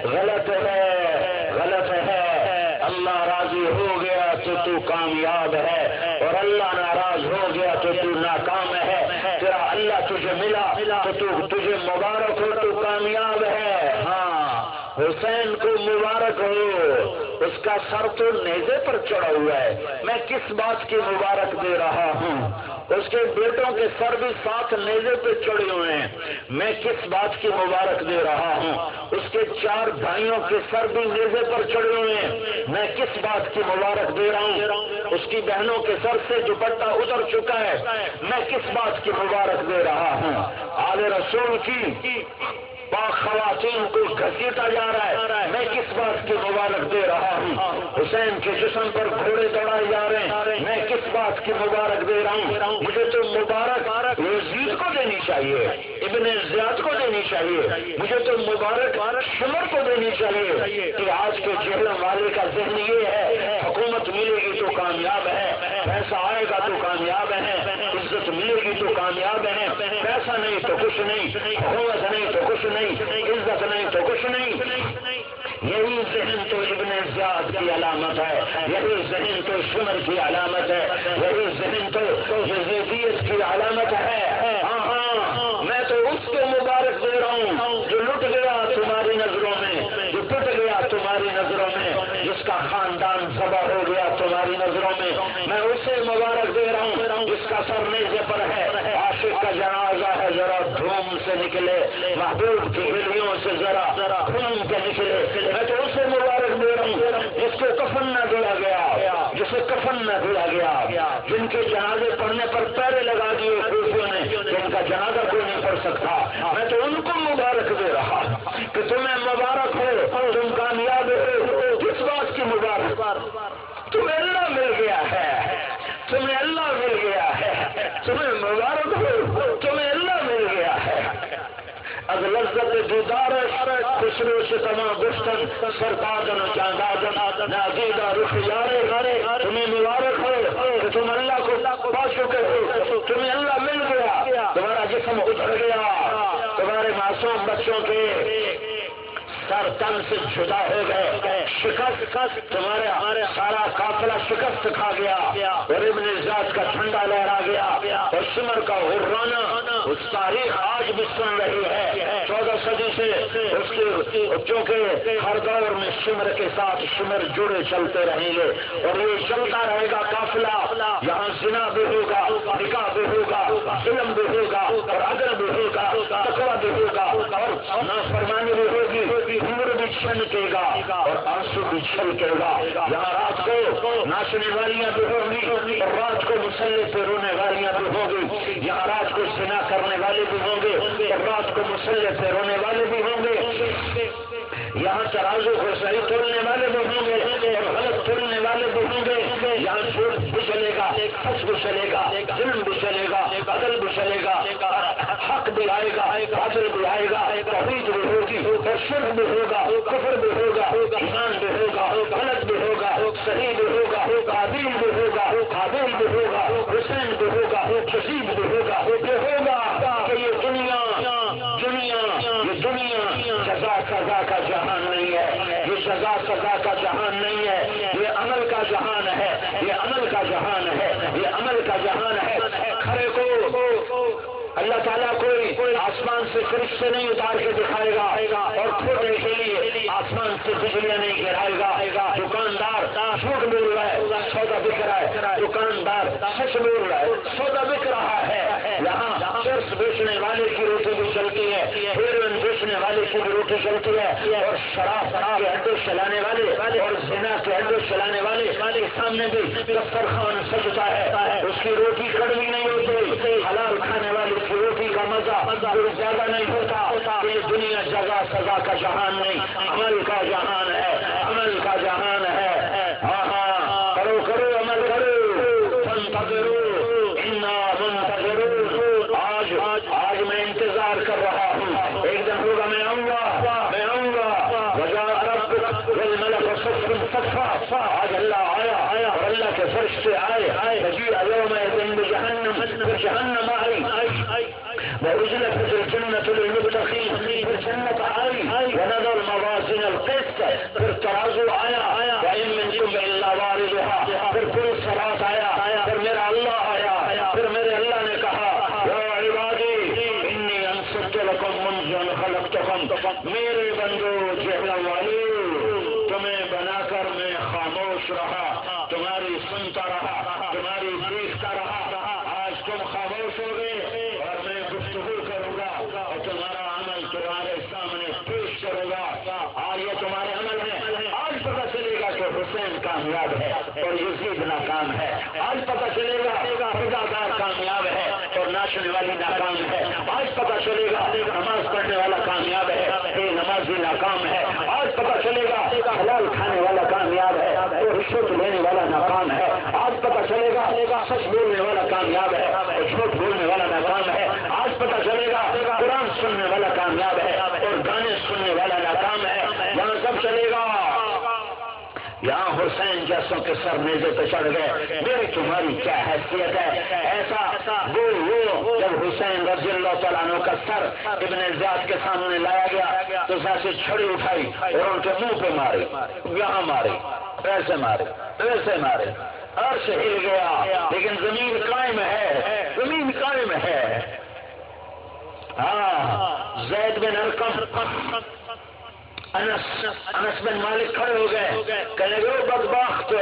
غلط ہے، غلط ہے۔ اللہ راضی ہو گیا تو کامیاب ہے، اور اللہ ناراض ہو گیا تو ناکام ہے۔ تیرا اللہ تجھے ملا تو تجھے مبارک ہو، تو کامیاب ہے۔ ہاں، حسین کو مبارک ہو، اس کا سر تو نیزے پر چڑھا ہوا ہے، میں کس بات کی مبارک دے رہا ہوں؟ اس کے بیٹوں کے سر بھی ساتھ نیزے پہ چڑھے ہوئے ہیں، میں کس بات کی مبارک دے رہا ہوں؟ اس کے 4 بھائیوں کے سر بھی نیزے پر چڑھے ہوئے ہیں، میں کس بات کی مبارک دے رہا ہوں؟ اس کی بہنوں کے سر سے دوپٹہ اتر چکا ہے، میں کس بات کی مبارک دے رہا ہوں؟ آل رسول کی پاک خواتین کو گھسیٹا جا رہا ہے، میں کس بات کی مبارک دے رہا ہوں؟ حسین کے جسم پر گھوڑے دوڑائے جا رہے ہیں، میں کس بات کی مبارک دے رہا ہوں؟ مجھے تو مبارک یزید کو دینی چاہیے، ابن زیاد کو دینی چاہیے، مجھے تو مبارک شمر کو دینی چاہیے کہ آج کے جہلم والے کا ذہن یہ ہے، حکومت ملے گی تو کامیاب ہے، پیسہ آئے گا تو کامیاب ہے، عزت ملے گی تو کامیاب ہے، پیسہ نہیں تو کچھ نہیں، حکومت نہیں تو کچھ نہیں، عزت نہیں تو کچھ نہیں۔ یہی ذہن تو ابن زیاد کی علامت ہے، یہی ذہن تو شمر کی علامت ہے، یہی ذہن تو یزیدیت کی علامت ہے۔ ہاں ہاں، میں تو اس کو مبارک دے رہا ہوں جو لٹ گیا تمہاری نظروں میں، جو ٹوٹ گیا تمہاری نظروں میں، جس کا خاندان ذبح ہو گیا تمہاری نظروں میں اسے مبارک دے رہا ہوں جس کا سر نیزے پر ہے۔ عاشق کا جنازہ ہے، ذرا دھوم سے نکلے، محبوب کی گلیوں سے ذرا گھوم کے نکلے، میں تو اسے مبارک دے رہا ہوں جس کو کفن نہ دیا گیا، جسے کفن نہ دیا گیا، جن کے جنازے پڑھنے پر پیرے لگا دیے خوفیوں نے، جن کا جنازہ کوئی نہیں پڑھ سکتا، میں تو ان کو مبارک دے رہا کہ تمہیں مبارک ہو، تم کامیاب ہو۔ کس بات کی مبارک؟ تمہیں اللہ مل گیا ہے، تمہیں اللہ مل گیا ہے، تمہیں مبارک ہو، تمہیں اللہ مل گیا ہے۔ از لذت دیدار خسرو سے تمام گفتن سرتاجن چاندازن نازیدہ رخ یارے، تمہیں مبارک ہو کہ تم اللہ کو پا چکے ہو، تمہیں اللہ مل گیا، تمہارا جسم اجڑ گیا، تمہارے معصوم بچوں کے سر تن سے جدا ہو گئے، شکست، تمہارا سارا قافلہ شکست کھا گیا، اور ابن زیاد کا جھنڈا لہرا گیا، اور شمر کا غرانہ اس تاریخ آج بھی سن رہی ہے 14 صدی سے، اس کے چونکہ ہر دور میں شمر کے ساتھ شمر جڑے چلتے رہیں گے، اور یہ چلتا رہے گا قافلہ، یہاں زنا بھی ہوگا، نکاح بھی ہوگا، ظلم بھی ہوگا، اور عدل بھی ہوگا، تقویٰ بھی ہوگا، اور نافرمانی بھی ہوگی، عمر بھی چھلکے گا اور آنسو بھی چھلکے گا۔ یہاں رات کو ناچنے والیاں بھی ہوں گی، اور رات کو مسلح پہ رونے والیاں بھی ہوں گی، یہاں رات کو زنا کرنے والے بھی ہوں گے، اور رات کو مسلح پہ رونے والے بھی ہوں گے، یہاں ترازو کو صحیح تولنے والے بھی ہوں گے اور غلط تولنے والے بھی ہوں گے، یہاں جھوٹ بھی چلے گا، سچ بھی چلے گا، ظلم بھی چلے گا، عدل بھی چلے گا، حق بھی آئے گا، باطل بھی آئے گا، توحید بھی ہوگی اور شرک بھی ہوگا، کفر بھی ہوگا، ایمان بھی ہوگا، غلط بھی ہوگا، صحیح بھی ہوگا، قابل بھی ہوگا، قابل بھی ہوگا، حسین بھی ہوگا، یزید بھی ہوگا، یہ ہوگا کہ یہ دنیا جزا سزا کا جہان نہیں ہے، یہ سزا سزا کا جہان نہیں ہے، یہ عمل کا جہان ہے، یہ عمل کا جہان ہے، یہ عمل کا جہان ہے۔ کھڑے کو اللہ تعالیٰ کوئی آسمان سے فرشتے نہیں اتار کے دکھائے گا، اور کھوٹنے کے لیے آسمان سے بجلیاں نہیں گرائے گا، دکاندار جھوٹ بول رہا ہے، سودا بک رہا ہے، دکاندار سچ بول رہا ہے، سودا بک رہا ہے۔ یہاں چرس بیچنے والے کی روٹی بھی چلتی ہے، ہیروئن بیچنے والے کی بھی روٹی چلتی ہے، اور شراب کے اڈے چلانے والے اور زنا کے اڈے چلانے والے سامنے بھی دسترخوان سجتا ہے، اس کی روٹی کڑوی نہیں ہوتی، حلال کھانے والے کی روٹی کا مزہ کوئی زیادہ نہیں ہوتا۔ یہ دنیا جزا سزا کا جہان نہیں، عمل کا جہان ہے، عمل کا جہان ہے۔ ہاں ہاں، کرو کرو عمل کرو، فانتظروا انا منتظرون۔ آج میں انتظار کر رہا ہوں، ایک دن ہوگا میں آؤں گا، وجاء ربک والملک صفا صفا، آج اللہ آیا اور اللہ کے فرشتے آئے، وجیء یومئذ بجہنم، پھر جہنم آئی، وأزلفت الجنة للمتقين، الجنة آئی، ونذر الموازین خاموش رہا، تمہاری سنتا رہا، تمہاری دیکھتا رہا، آج تم خاموش ہو گئے اور میں گفتگو کروں گا اور تمہارا عمل تمہارے سامنے پیش کروں گا۔ آج یہ تمہارے عمل ہے، آج پتہ چلے گا کہ حسین کامیاب ہے اور یزید ناکام ہے، آج پتہ چلے گا رضادار کامیاب ہے اور ناچنے والی ناکام ہے، آج پتہ چلے گا نماز پڑھنے والا کامیاب ہے، بے نمازی ناکام ہے، آج پتہ چلے گا حلال کھانے والا کامیاب ہے اور رشوت لینے والا ناکام ہے، آج پتہ چلے گا سچ بولنے والا کامیاب ہے اور جھوٹ بولنے والا ناکام ہے، آج پتہ چلے گا قرآن سننے والا کامیاب ہے اور گانے سننے والا ناکام ہے۔ یہاں سب چلے گا، یہاں حسین جیسوں کے سر نیزے پہ چڑھ گئے، میری تمہاری کیا حیثیت ہے؟ ایسا وہ جب حسین رضی اللہ تعالیٰ عنہ کا سر ابن زیاد کے سامنے لایا گیا تو ایسے چھڑی اٹھائی اور ان کے منہ پہ ماری، یہاں ماری، ایسے مارے، ایسے مارے، عرش ہل گیا لیکن زمین قائم ہے، زمین قائم ہے۔ ہاں، زید بن ارقم، انس بن مالک کھڑے ہو گئے، کہنے لگے وہ بدبخت،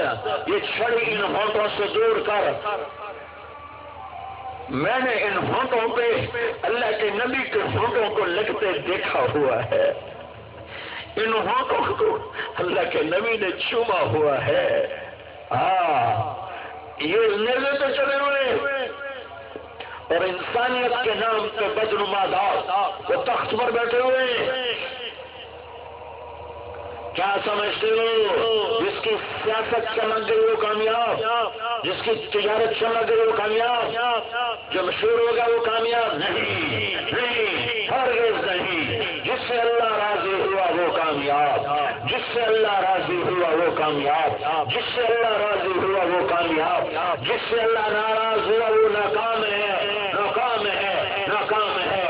یہ چھڑی ان ہونٹوں سے دور کر، میں نے ان ہونٹوں پہ اللہ کے نبی کے ہونٹوں کو لگتے دیکھا ہوا ہے، ان ہونٹوں کو اللہ کے نبی نے چوما ہوا ہے۔ یہ نیزے پہ چڑھے ہوئے اور انسانیت کے نام پہ بدنما داغ، وہ تخت پر بیٹھے ہوئے، کیا سمجھتے ہو؟ جس کی سیاست چمک گئی وہ کامیاب، جس کی تجارت چمک گئی وہ کامیاب، جو مشہور ہوگا وہ کامیاب نہیں، ہرگز نہیں۔ جس سے اللہ راضی ہوا وہ کامیاب، جس سے اللہ راضی ہوا وہ کامیاب، جس سے اللہ راضی ہوا وہ کامیاب، جس سے اللہ ناراض ہوا وہ ناکام ہے، ناکام ہے، ناکام ہے۔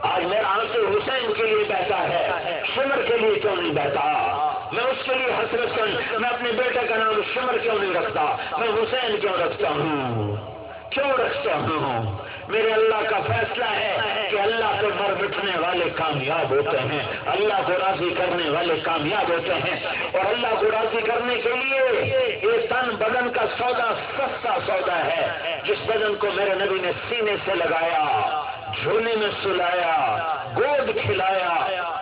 آج میرا آنسو حسین کے لیے بہتا ہے، شمر کے لیے کیوں نہیں بہتا؟ میں اس کے لیے حسرت سے میں اپنے بیٹے کا نام شمر کیوں نہیں رکھتا؟ میں حسین کیوں رکھتا ہوں؟ کیوں رکھتا ہوں؟ میرے اللہ کا فیصلہ ہے کہ اللہ سے مر مٹنے والے کامیاب ہوتے ہیں، اللہ کو راضی کرنے والے کامیاب ہوتے ہیں، اور اللہ کو راضی کرنے کے لیے یہ تن بدن کا سودا سستا سودا ہے۔ جس بدن کو میرے نبی نے سینے سے لگایا، جھولی میں سلایا، گود کھلایا،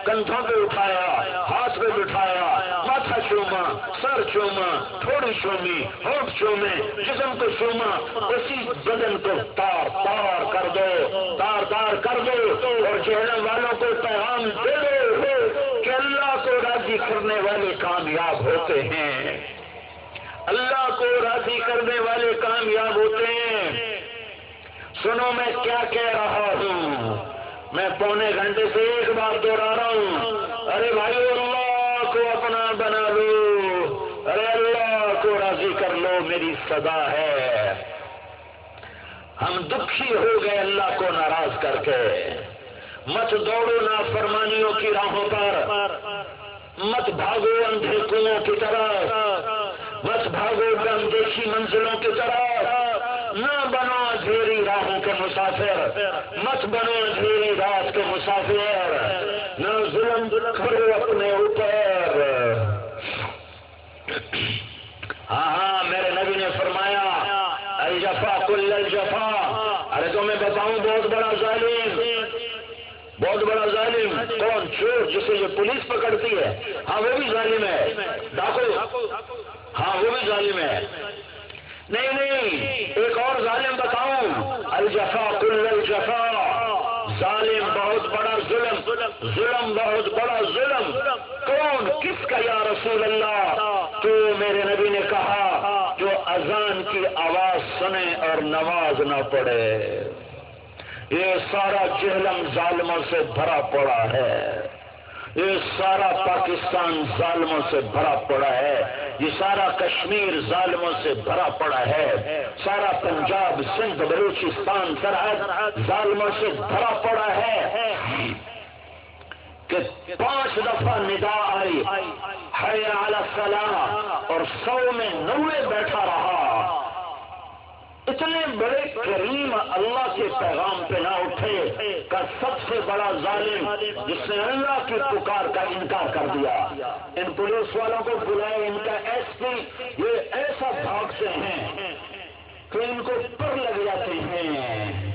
کندھوں پہ اٹھایا، ہاتھ پہ بٹھایا، ماتھا چوما، سر چوما، تھوڑی چومی، ہونٹ چومے، جسم کو چوما، اسی بدن کو تار تار کر دو، تار تار کر دو، اور جہنم والوں کو پیغام دے دو کہ اللہ کو راضی کرنے والے کامیاب ہوتے ہیں، اللہ کو راضی کرنے والے کامیاب ہوتے ہیں۔ سنو میں کیا کہہ رہا ہوں، میں پونے گھنٹے سے ایک بار دوہرا رہا ہوں، ارے بھائی اللہ کو اپنا بنا لو، ارے اللہ کو راضی کر لو، میری صدا ہے۔ ہم دکھی ہو گئے اللہ کو ناراض کر کے، مت دوڑو نافرمانیوں کی راہوں پر، مت بھاگو اندھے کنویں کی طرف، مت بھاگو اندیشی منزلوں کی طرف، نہ بنو اندھیری راہوں کے مسافر، مت بنو اندھیری رات کے مسافر، نہ ظلم کرو اپنے اوپر۔ ہاں میرے نبی نے فرمایا الجفا کل الجفا، ارے تو میں بتاؤں بہت بڑا ظالم، بہت بڑا ظالم کون؟ چور جسے یہ پولیس پکڑتی ہے، ہاں وہ بھی ظالم ہے، ڈاکو، ہاں وہ بھی ظالم ہے۔ نہیں، ایک اور ظالم بتاؤں، الجفا کل الجفا، ظالم بہت بڑا ظلم، ظلم بہت بڑا ظلم کون؟ کس کا یا رسول اللہ؟ تو میرے نبی نے کہا جو اذان کی آواز سنے اور نماز نہ پڑھے، یہ سارا جہلم ظالموں سے بھرا پڑا ہے، یہ سارا پاکستان ظالموں سے بھرا پڑا ہے، یہ سارا کشمیر ظالموں سے بھرا پڑا ہے، سارا پنجاب سندھ بلوچستان سرحد ظالموں سے بھرا پڑا ہے کہ 5 دفعہ ندا آئی حی علی الصلاۃ اور 100 میں 90 بیٹھا رہا، اتنے بڑے کریم اللہ کے پیغام پہ نہ اٹھے کہ سب سے بڑا ظالم جس نے اللہ کی پکار کا انکار کر دیا. ان پولیس والوں کو بلائے، ان کا ایس پی یہ ایسا بھاگتے ہیں کہ ان کو پر لگ جاتے ہیں.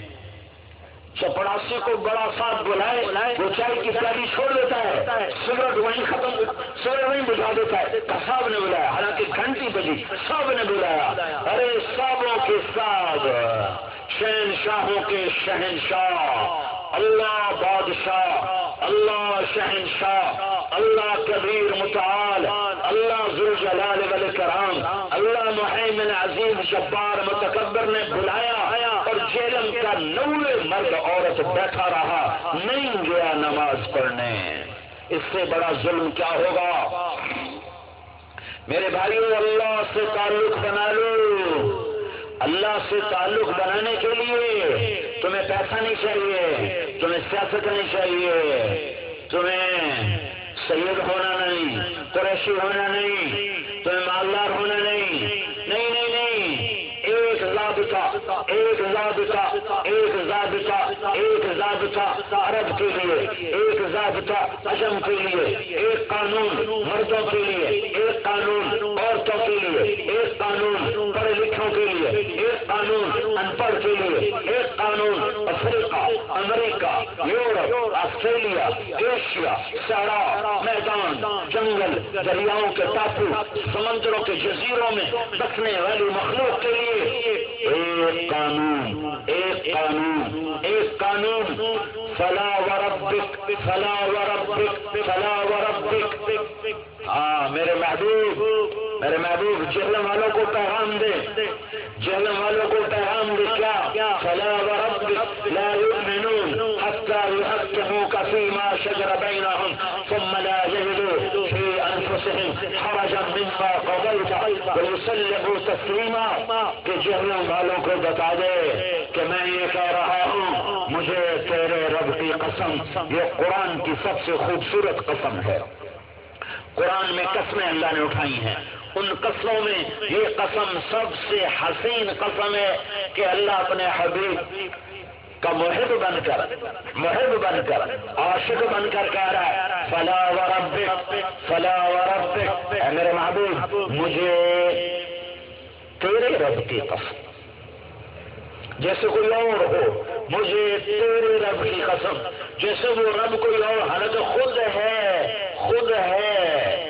چپڑاسی کو بڑا ساتھ بلائے، وہ چائے کی پیالی چھوڑ دیتا ہے، سگریٹ وہیں ختم، سگریٹ وہیں بجھا دیتا ہے. صاحب نے بلایا، حالانکہ گھنٹی بجی، صاحب نے بلایا. ارے صاحبوں کے صاحب، شہنشاہوں کے شہنشاہ، اللہ بادشاہ، اللہ شہنشاہ، اللہ کبیر متعال، اللہ ذوالجلال والاکرام، اللہ محیمن عظیم جبار متکبر نے بلایا اور جہلم کا 90 مرد عورت بیٹھا رہا، نہیں گیا نماز پڑھنے. اس سے بڑا ظلم کیا ہوگا؟ میرے بھائیو، اللہ سے تعلق بنا لو. اللہ سے تعلق بنانے کے لیے تمہیں پیسہ نہیں چاہیے، تمہیں سیاست نہیں چاہیے، تمہیں سید ہونا نہیں، قریشی ہونا نہیں، تمہیں مالدار ہونا نہیں. نہیں نہیں نہیں، ایک ضابطہ، ایک ضابطہ، ایک ضابطہ، ایک ضابطہ عرب کے لیے، ایک ضابطہ عجم کے لیے، ایک قانون مردوں کے لیے، ایک قانون عورتوں کے لیے، ایک قانون پڑھے لکھوں کے لیے، ایک قانون ان پڑھ کے لیے، ایک قانون افریقہ، امریکہ، یورپ، آسٹریلیا، ایشیا، صحرا، میدان، جنگل، دریاؤں کے ٹاپو، سمندروں کے جزیروں میں بسنے والی مخلوق کے لیے ایک قانون، ایک قانون، ایک قانون. فلا وربک، فلا وربک، فلا وربک. ہاں میرے محبوب، میرے محبوب، جہلم والوں کو پیغام دے، جہلم والوں کو پیغام دے. کیا؟ فلا وربک لا یؤمنون حتی یحکموک فیما شجر بینہم ثم لا یجدوا فی انفسہم حرجا مما قضیت ویسلموا تسلیما. کہ جہلم والوں کو بتا دے کہ میں یہ کہہ رہا ہوں، مجھے تیرے رب کی قسم. یہ قرآن کی سب سے خوبصورت قسم ہے. قرآن میں قسمیں اللہ نے اٹھائی ہیں، ان قسموں میں یہ قسم سب سے حسین قسم ہے کہ اللہ اپنے حبیب کا محب بن کر عاشق بن کر کہہ رہا ہے فلا وربک، فلا وربک. اے میرے محبوب، مجھے تیرے رب کی قسم. جیسے کوئی اور ہو، مجھے تیرے رب کی قسم. جیسے وہ رب کوئی اور، حالانکہ خود ہے، خود ہے،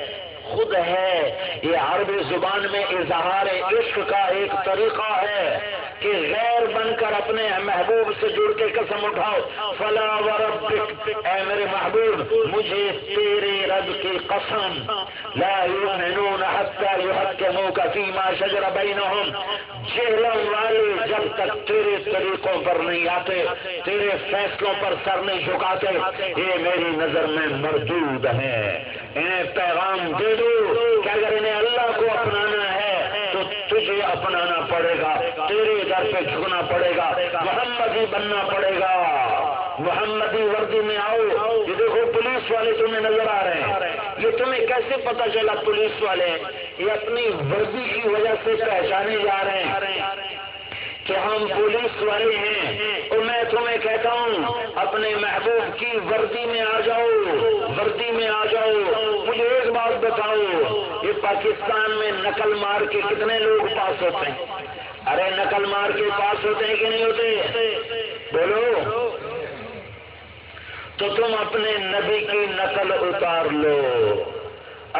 خود ہے. یہ عربی زبان میں اظہار عشق کا ایک طریقہ ہے کہ غیر بن کر اپنے محبوب سے جڑ کے قسم اٹھاؤ. فلا وربک، اے میرے محبوب، مجھے تیرے رب کی قسم. لا یؤمنون حتی یحکموک فیما شجر بینہم. جہلم والے جب تک تیرے طریقوں پر نہیں آتے، تیرے فیصلوں پر سر نہیں جھکاتے، یہ میری نظر میں مردود ہیں. انہیں پیغام دے دو کہ اگر انہیں اللہ کو اپنانا ہے تو تجھے اپنانا پڑے گا، تیرے در پہ جھکنا پڑے گا، محمدی بننا پڑے گا. محمدی وردی میں آؤ. یہ دیکھو پولیس والے تمہیں نظر آ رہے ہیں. یہ تمہیں کیسے پتا چلا پولیس والے؟ یہ اپنی وردی کی وجہ سے پہچانے جا رہے ہیں کہ ہم پولیس والے ہیں. اور میں تمہیں کہتا ہوں اپنے محبوب کی وردی میں آ جاؤ، وردی میں آ جاؤ. مجھے ایک بات بتاؤ، یہ پاکستان میں نقل مار کے کتنے لوگ پاس ہوتے ہیں؟ ارے نقل مار کے پاس ہوتے ہیں کہ نہیں ہوتے؟ بولو. تو تم اپنے نبی کی نقل اتار لو،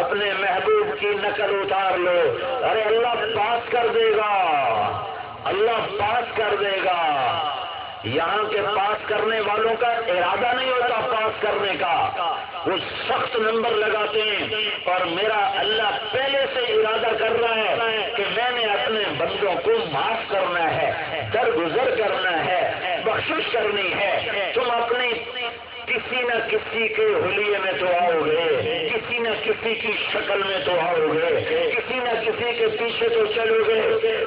اپنے محبوب کی نقل اتار لو. ارے اللہ پاس کر دے گا، اللہ پاس کر دے گا. یہاں کے پاس کرنے والوں کا ارادہ نہیں ہوتا پاس کرنے کا، وہ سخت نمبر لگاتے ہیں. اور میرا اللہ پہلے سے ارادہ کر رہا ہے کہ میں نے اپنے بندوں کو معاف کرنا ہے، درگزر کرنا ہے، بخشش کرنی ہے. تم اپنی کسی نہ کسی کے حلیے میں تو آؤ گے، کسی نہ کسی کی شکل میں تو آؤ گے، کسی نہ کسی کے پیچھے تو چلو گے۔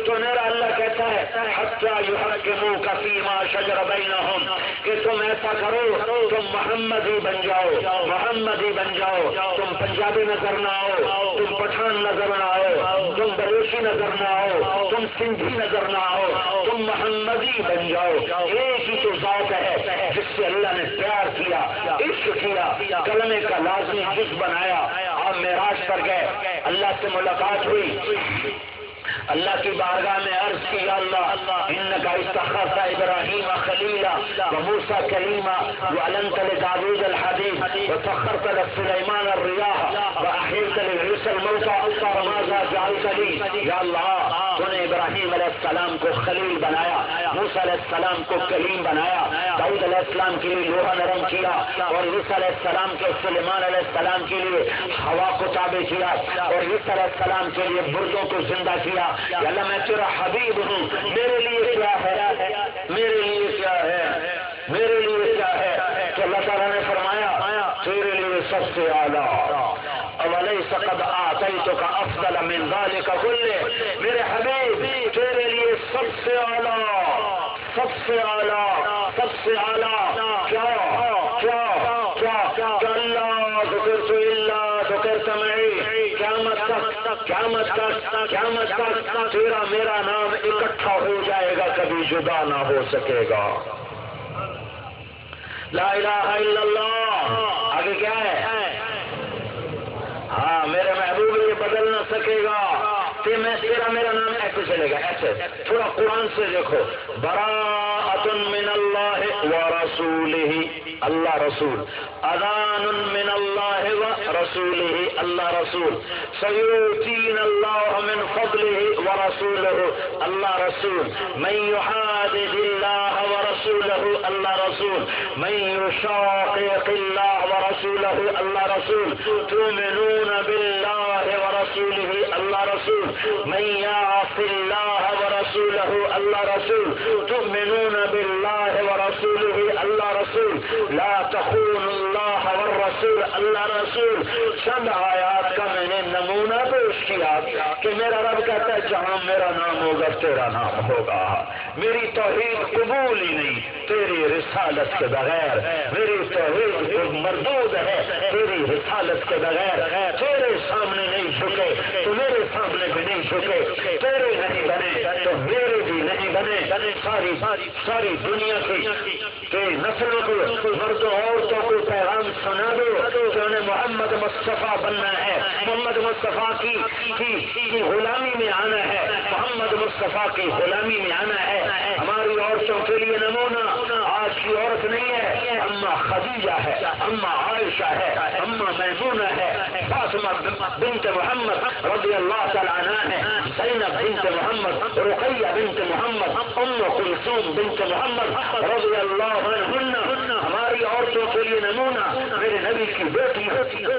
تو میرا اللہ کہتا ہے حتیٰ یحکموک فیما شجر بینہم، کہ تم ایسا کرو تم محمد ہی بن جاؤ، محمد ہی بن جاؤ، تم پنجابی نظر نہ آؤ، تم پٹھان نظر نہ آؤ، تم بلوچی نظر نہ آؤ، تم سندھی نظر نہ آؤ، تم محمدی بن جاؤ۔ ایک ہی تو ذات ہے جس سے اللہ نے پیار کیا، عشق کیا، کلمے کا لازمی جز بنایا۔ آپ معراج پر گئے، اللہ سے ملاقات ہوئی، اللہ کی بارگاہ میں عرض کی یا اللہ انک استخرت ابراہیم خلیلا وموسیٰ کلیما وعلنت لداود الحدید وسخرت لسلیمان الریاح واحییت لعیسی الموتى فماذا جعلت لی، یا اللہ تو نے ابراہیم علیہ السلام کو خلیل بنایا، موسیٰ علیہ السلام کو کلیم بنایا، داؤد علیہ السلام کے لیے لوہا نرم کیا، اور عیسیٰ علیہ السلام کے سلیمان علیہ السلام کے لیے ہوا کو تابع کیا، اور عیسیٰ علیہ السلام کے لیے مردوں کو زندہ کیا۔ یا اللہ میں تیرا حبیب ہوں، میرے لیے کیا ہے، میرے لیے کیا ہے، میرے لیے کیا ہے؟ تو اللہ تعالیٰ نے فرمایا تیرے لیے سب سے اعلیٰ، اولیس قد آتیتک افضل من ذلک کلہ، میرے حبیب تیرے لیے سب سے اعلیٰ، سب سے اعلیٰ، سب سے اعلیٰ کیا کیا کیا کیا اللہ ذکرت الا ذکرت معی، قیامت تک قیامت تک قیامت تک تیرا میرا نام اکٹھا ہو جائے گا، کبھی جدا نہ ہو سکے گا۔ لا الہ الا اللہ آگے کیا ہے؟ ہاں میرے محبوب یہ بدل نہ سکے گا کہ میں تیرا میرا نام ایسے چلے گا، ایسے تھوڑا قرآن سے دیکھو، براءۃ من اللہ ورسولہ، اللہ رسول، اذان من اللہ ورسولہ، اللہ رسول، سیؤتین اللہ من فضلہ ورسولہ، اللہ رسول، من یحادد اللہ ورسولہ، اللہ رسول، من یشاقق اللہ ورسولہ، اللہ رسول، تؤمنون باللہ ورسولہ، اللہ رسول، من یعص اللہ ورسولہ، اللہ رسول، تؤمنون باللہ ورسولہ، اللہ رسول، لا تخون اللہ والرسول، اللہ رسول۔ چند آیات کا میں نے نمونہ پیش کیا کہ میرا رب کہتا ہے جہاں میرا نام ہوگا تیرا نام ہوگا، میری توحید قبول ہی نہیں تیری رسالت کے بغیر، میری توحید مردود ہے تیری رسالت کے بغیر، تیرے سامنے نہیں جھکے تو میرے سامنے بھی نہیں جھکے، تیرے نہیں بنے تو میرے بھی نہیں بنے، ساری دنیا کی نسلوں کو، مردوں عورتوں کو پیغام سنا دو کہ انہیں محمد مصطفیٰ بننا ہے، محمد مصطفیٰ کی غلامی میں آنا ہے، محمد مصطفیٰ کی غلامی میں آنا ہے۔ ہماری عورتوں کے لیے نمونہ آج کی عورت نہیں ہے، اما خدیجہ ہے، اما عائشہ ہے، اما میمونہ ہے، فاطمہ بنت محمد رضی اللہ تعالیٰ عنہ ہے، زینب بنت محمد، رقیہ بنت محمد، ام کلثوم بنت محمد رضی اللہ عنہن ہماری عورتوں کے لیے نمونہ، میرے نبی کی بیٹی ہوتی ہے،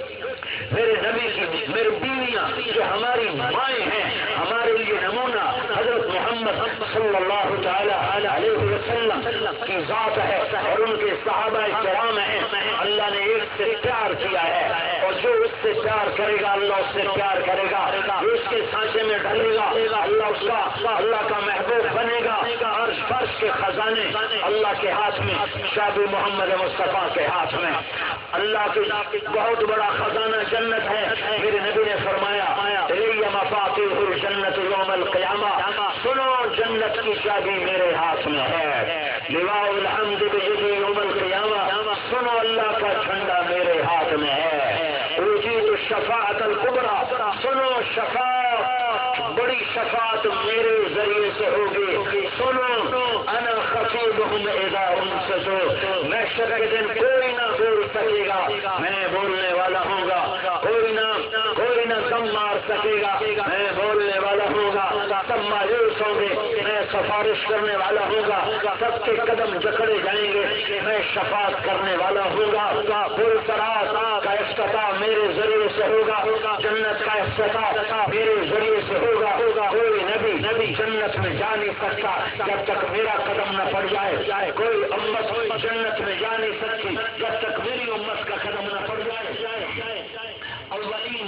میرے نبی کی میری بیویاں جو ہماری مائیں ہیں ہمارے لیے نمونہ، حضرت محمد صلی اللہ تعالی علیہ وسلم کی ذات ہے اور ان کے صحابہ کرام ہیں، اللہ نے ایک سے پیار کیا ہے اور جو اس سے پیار کرے گا اللہ اس سے پیار کرے گا، جو اس کے سانچے میں ڈھلے گا اللہ کا محبوب بنے گا۔ عرش فرش کے خزانے اللہ کے ہاتھ میں، شابی محمد مصطفیٰ کے ہاتھ میں، اللہ کی بہت بڑا خزانہ جنت ہے۔ میرے نبی نے فرمایا الی مفاتیح الجنت یوم القیامہ، سنو جنت کی چابی میرے ہاتھ میں ہے، لواء الحمد بیدی یوم القیامہ، سنو اللہ کا جھنڈا میرے ہاتھ میں ہے، اوتیت الشفاعۃ الکبریٰ، سنو شفاعت بڑی شفاعت میرے ذریعے سے ہوگی، سنو انا خطیبہم اذا انصتوا، محشر کے دن کوئی نہ بول سکے گا، میں بولنے والا ہوں گا، کوئی نہ دم مار سکے گا، میں بولنے والا ہوں گا، سب مایوس ہوں گے، میں سفارش کرنے والا ہوں گا، سب کے قدم جکڑے جائیں گے، میں شفاعت کرنے والا ہوں گا، پرسرات کا افتتاح میرے ذریعے سے ہوگا، جنت کا افتتاح میرے ذریعے سے ہوگا، کوئی نبی جنت میں جا نہیں سکتا جب تک میرا قدم نہ پڑ جائے، کوئی امت جنت میں جا نہیں سکتی جب تک میری امت کا قدم نہ پڑ جائے۔ اولین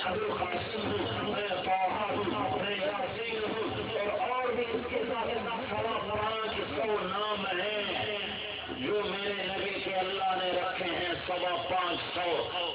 ابو قاسم ہوں، میں طٰہٰ ہوں، میں یاسین ہوں، اور بھی اس کے ساتھ 500 نام ہیں جو میرے نبی کے اللہ نے رکھے ہیں 550.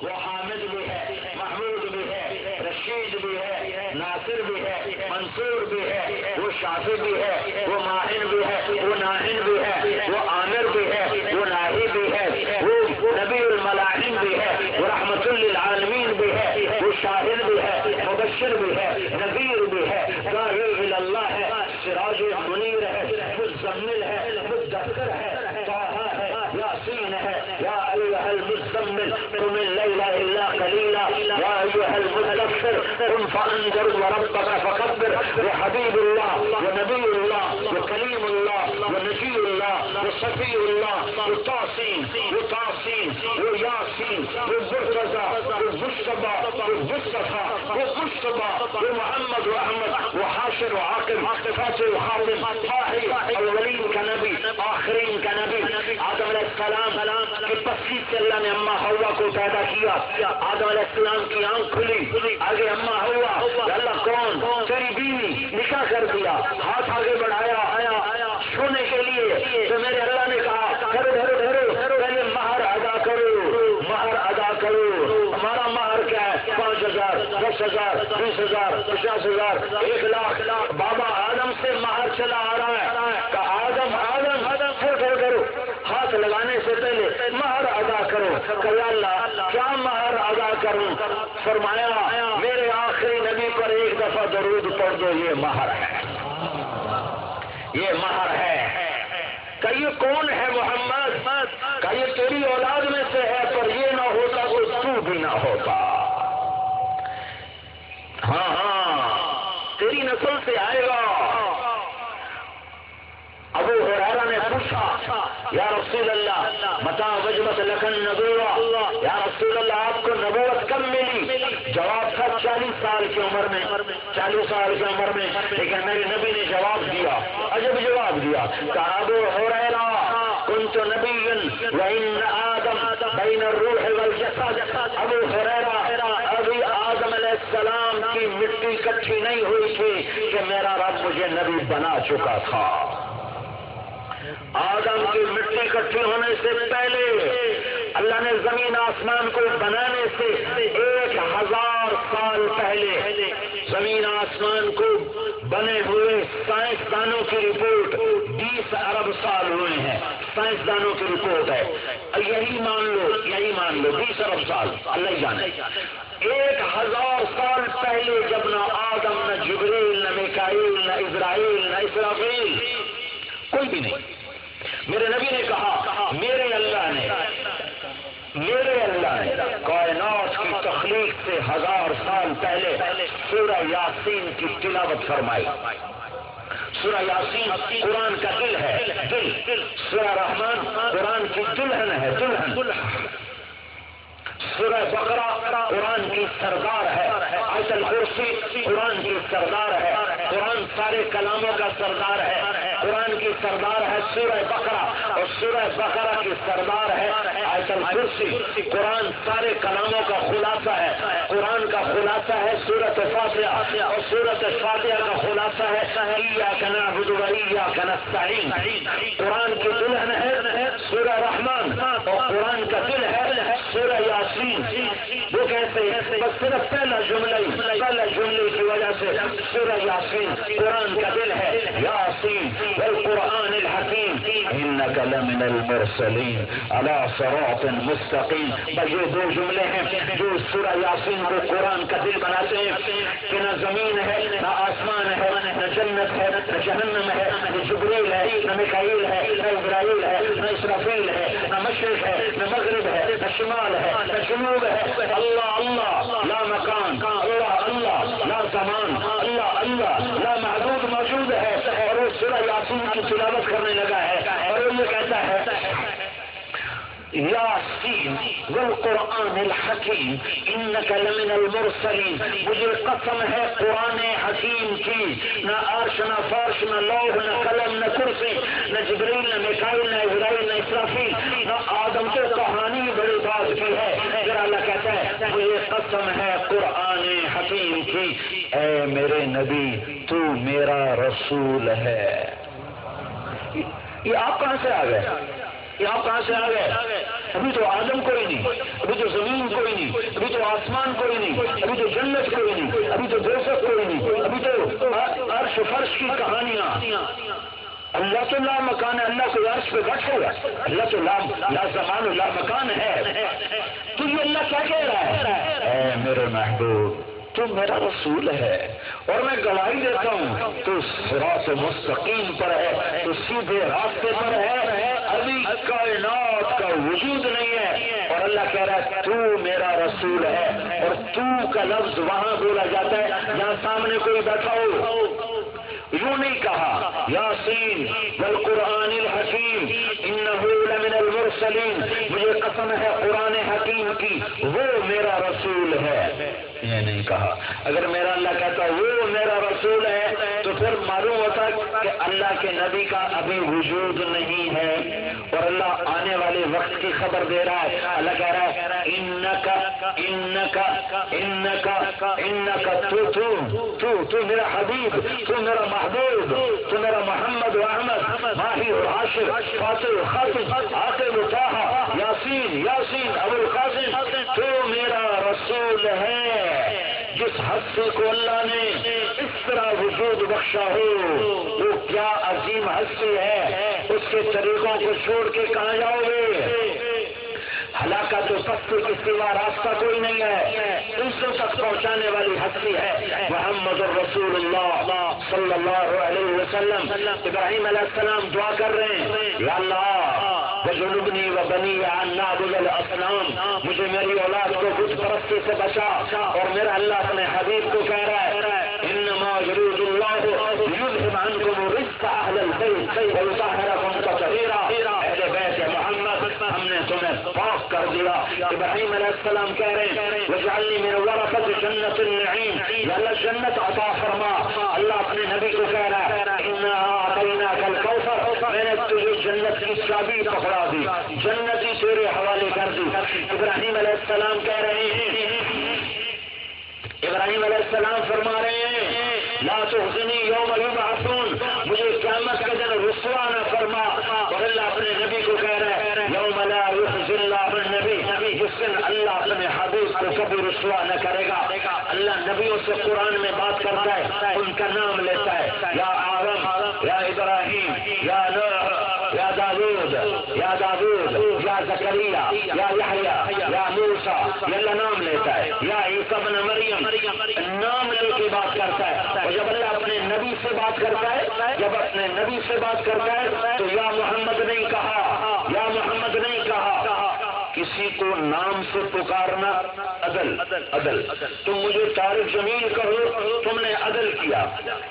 وہ حامد بھی ہے، محمود بھی ہے، رشید بھی ہے، ناصر بھی ہے، منصور بھی ہے، وہ شافی بھی ہے، وہ ماہن بھی ہے، وہ ناہن بھی ہے، وہ عامر بھی ہے، وہ ناہی بھی ہے، وہ نبی الملاحم بھی ہے، وہ رحمت للعالمین بھی ہے، وہ شاہد بھی ہے، مبشر بھی ہے، نذیر بھی ہے، داعی الی اللہ ہے، سراج منیر ہے، مزمل ہے، مدثر ہے، طٰہٰ ہے، یاسین ہے، یا ایھا المزمل قم اللیل الا قلیلا یا ایھا المدثر قم فانذر وربک فکبر. وہ حبیب اللہ، وہ نبی اللہ، وہ کلیم اللہ، وہ نجی اللہ، وہ صفی اللہ، وہ تاسین، وہ تاسین، وہ یاسین، وہ مرتضیٰ، وہ مصطفیٰ، وہ مصطفیٰ، وہ مصطفیٰ، وہ محمد و احمد، وہ حاشر و عاقب، فاتح و خاتم، طاہر، اولین کا نبی، آخرین کا نبی. آدم علیہ السلام کی پسلی سے اللہ نے اماں حوا کو پیدا کیا. آدم علیہ السلام کی آنکھ کھلی، آگے اماں حوا، اللہ کون؟ تیری بیوی. نکاح کر دیا، ہاتھ آگے بڑھایا چھونے کے لیے، تو میرے اللہ نے کہا ٹھہرو، پہلے مہر ادا کرو، مہر ادا کرو. ہمارا مہر کیا ہے؟ 5,000، 10,000، 20,000، 50,000، 1,00,000. بابا آدم سے مہر چلا آ رہا ہے کہ آدم کرو، ہاتھ لگانے سے پہلے مہر ادا کرو. کہ یا اللہ کیا مہر ادا کروں؟ فرمایا میرے آخری نبی پر ایک دفعہ درود پڑھ دو، یہ مہر ہے، یہ مہر ہے. کہ یہ کون ہے محمد؟ کہ یہ تیری اولاد میں سے ہے، پر یہ نہ ہوتا تو تو بھی نہ ہوتا. ہاں تیری نسل سے آئے گا. ابو ہریرہ نے پوچھا یا رسول اللہ متى وجبت لك النبوة؟ یا رسول اللہ آپ کو نبوت کب ملی؟ جواب تھا 40 سال کی عمر میں، 40 سال کی عمر میں. لیکن میرے نبی نے جواب دیا، عجب جواب دیا. کہا ابو ہریرہ كنت نبيا وإن آدم بين الروح والجسد. ابو ہریرہ ابھی آدم علیہ السلام کی مٹی اکٹھی نہیں ہوئی تھی کہ میرا رب مجھے نبی بنا چکا تھا. آدم کی مٹی اکٹھی ہونے سے پہلے اللہ نے زمین آسمان کو بنانے سے 1000 سال پہلے زمین آسمان کو بنے ہوئے سائنسدانوں کی رپورٹ 20 ارب سال ہوئے ہیں. سائنسدانوں کی رپورٹ ہے، یہی مان لو 20 ارب سال، اللہ جانے. 1000 سال پہلے جب نہ آدم، نہ جبریل، نہ میکائیل، نہ اسرائیل، نہ اسرافیل، کوئی بھی نہیں. میرے نبی نے کہا میرے اللہ نے کائنات کی تخلیق سے 1000 سال پہلے سورہ یاسین کی تلاوت فرمائی. سورہ یاسین قرآن کا دل ہے، دل. سورہ رحمان قرآن کی دلہن ہے، دلہن. سورہ بقرہ قرآن کی سردار ہے، آیت الکرسی قرآن کی سردار ہے، قرآن سارے کلاموں کا سردار ہے، قرآن کی سردار ہے سورہ بقرہ، اور سورہ بقرہ کی سردار ہے آیت الکرسی. قرآن سارے کلاموں کا خلاصہ ہے، قرآن کا خلاصہ ہے سورۃ فاتحہ، اور سورۃ فاتحہ کا خلاصہ ہے ایاک نعبد و ایاک نستعین. قرآن کی دلہن ہے سورہ رحمان، اور قرآن کا دل ہے سورہ یاسین. وہ کہتے ہیں بس صرف پہلا جملے کی وجہ سے سورہ یاسین قرآن کا دل ہے. یاسین والقرآن الحکیم انک لمن المرسلین علی صراط مستقیم. بس یہ 2 جملے ہیں جو سورہ یاسین کو قرآن کا دل بناتے ہیں کہ نہ زمین ہے، نہ آسمان ہے، نہ جنت ہے، نہ جہنم ہے، نہ جبریل ہے، نہ میکائیل ہے، نہ اسرائیل ہے، نہ اسرافیل ہے، نہ مشرق ہے، نہ مغرب ہے، نہ شمال ہے، نہ جنوب ہے. اللہ اللہ لا مکان، اللہ اللہ لا زمان، اللہ اللہ لا محدود موجود ہے. اور وہ سورہ یاسین کی تلاوت کرنے لگا ہے اور وہ یہ کہتا ہے یاسین والقرآن الحکیم انک لمن المرسلین. مجھے قسم ہے قرآن حکیم کی، نہ عرش، نہ فرش، نہ لوح، نہ قلم، نہ کرسی، نہ جبریل، نہ میکائیل، نہ اسرائیل، نہ اسرافیل، نہ آدم کی کہانی بڑی بات کی ہے. پھر اللہ کہتا ہے مجھے قسم ہے قرآن حکیم کی، اے میرے نبی تو میرا رسول ہے۔ یہ آپ کہاں سے آ گئے؟ یہ آپ کہاں سے آ گئے؟ ابھی تو آدم کوئی نہیں، ابھی تو زمین کوئی نہیں، ابھی تو آسمان کوئی نہیں، ابھی تو جنت کوئی نہیں، ابھی تو دوزخ کوئی نہیں، ابھی تو عرش فرش کی کہانیاں۔ اللہ تو لا مکان ہے، اللہ کوئی عرش پہ بیٹھا ہوا ہے، اللہ تو لا زمان و لا مکان ہے۔ تو یہ اللہ کیا کہہ رہا ہے؟ اے میرے محبوب تو میرا رسول ہے، اور میں گواہی دیتا ہوں تو صراط مستقیم پر ہے، تو سیدھے راستے پر ہے، ابھی کائنات کا وجود نہیں ہے، اور اللہ کہہ رہا ہے تو میرا رسول ہے۔ اور تو کا لفظ وہاں بولا جاتا ہے جہاں سامنے کوئی بیٹھا ہو، یوں نہیں کہا یاسین والقرآن الحکیم انہ لمن المرسلین، مجھے قسم ہے قرآن حکیم کی وہ میرا رسول ہے، یہ نہیں کہا۔ اگر میرا اللہ کہتا وہ میرا رسول ہے تو پھر معلوم ہوتا کہ اللہ کے نبی کا ابھی وجود نہیں ہے، اور اللہ آنے والے وقت کی خبر دے رہا ہے۔ اللہ کہہ رہا ہے انکا انکا انکا انکا تو میرا حبیب، تو میرا محبوب، تو میرا محمد و احمد، ماہی و عاشر، فاتح و خاتم، عاقب و طٰہٰ، یاسین یاسین ابو القاسم، تو میرا رسول ہے۔ جس ہستی کو اللہ نے اس طرح وجود بخشا ہو وہ کیا عظیم ہستی ہے، اس کے طریقوں کو چھوڑ کے کہاں جاؤ گے؟ ہلاکت و پستی کے سوا راستہ کوئی نہیں ہے، دوسروں تک پہنچانے والی ہستی ہے محمد الرسول اللہ صلی اللہ علیہ وسلم۔ ابراہیم علیہ السلام دعا کر رہے ہیں یا اللہ وجنبنی وبنی ان نعبد الاصنام، مجھے میری اولاد کو بت پرستی سے بچا، اور میرا اللہ اپنے حبیب کو کہہ رہا ہے انما یرید اللہ لیذھب عنکم الرجس اہل البیت ویطہرکم تطہیرا، اہل بیت محمد ہم نے تمہیں پاک کر دیا۔ ابراہیم علیہ السلام کہہ رہے ہیں وجعلنی من ورثۃ جنت النعیم، یا اللہ جنت عطا فرما۔ اللہ اپنے نبی کو کہہ رہا ہے انا اعطیناک الکوثر، میں نے تجھے جنت کی چابی پکڑا دی، جنت ہی تیرے حوالے کر دی۔ ابراہیم علیہ السلام کہہ رہے ہیں، ابراہیم علیہ السلام فرما رہے ہیں لا تخزنی یوم یبعثون، مجھے قیامت کے دن رسوا نہ فرما۔ اور اللہ اپنے نبی کو کہہ رہا ہے یوم لا یخزی اللہ النبی، جس دن اللہ اپنے حبیب کو کبھی رسوا نہ کرے گا۔ اللہ نبیوں سے قرآن میں بات کرتا ہے، ان کا نام لیتا ہے، یا آدم یا ابراہیم یا نوح یا داود یا زکریا یا یحییٰ یا موسیٰ، یہ اللہ نام لیتا ہے، یا عیسیٰ ابن مریم، نام لے کے بات کرتا ہے۔ اور جب اللہ اپنے نبی سے بات کرتا ہے، جب اپنے نبی سے بات کرتا ہے تو یا محمد نہیں کہا، یا محمد نہیں کہا۔ کسی کو نام سے پکارنا عدل، تم مجھے طارق جمیل کہو، تم نے عدل کیا،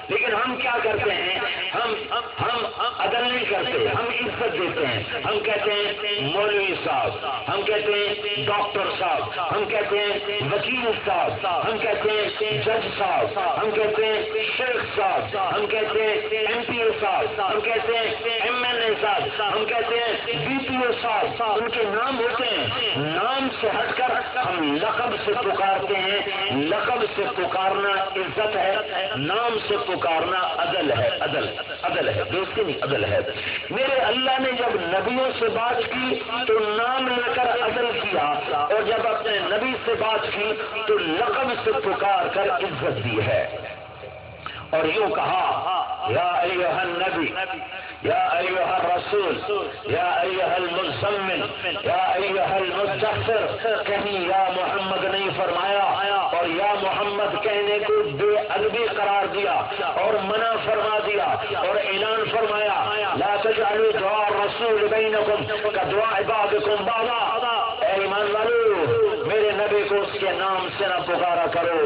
لیکن ہم کیا کرتے ہیں؟ ہم عدل نہیں کرتے، ہم عزت دیتے ہیں، ہم کہتے ہیں مولوی صاحب، ہم کہتے ہیں ڈاکٹر صاحب، ہم کہتے ہیں وکیل صاحب، ہم کہتے ہیں جج صاحب، ہم کہتے ہیں شیخ صاحب، ہم کہتے ہیں ایم پی او صاحب، ہم کہتے ہیں ایم ایل اے صاحب، ہم کہتے ہیں بی پی او صاحب، ان کے نام ہوتے ہیں۔ نام سے ہٹ کر ہم لقب سے پکارتے ہیں، لقب سے پکارنا عزت ہے، نام سے پکارنا عدل ہے، عدل ہے، دوستی نہیں، عدل ہے۔ میرے اللہ نے جب نبیوں سے بات کی تو نام لے کر عدل کیا، اور جب اپنے نبی سے بات کی تو لقب سے پکار کر عزت دی ہے، اور یوں کہا یا ایھا النبی یا ایھا الرسول یا ایھا المزمل یا ایھا المدثر، کہیں یا محمد نہیں فرمایا، اور یا محمد کہنے کو بے ادبی قرار دیا اور منع فرما دیا، اور اعلان فرمایا لا تجعلوا دعاء الرسول بینکم کدعاء بعضکم بعضا، اے ایمان والو میرے نبی کو اس کے نام سے نہ پکارا کرو،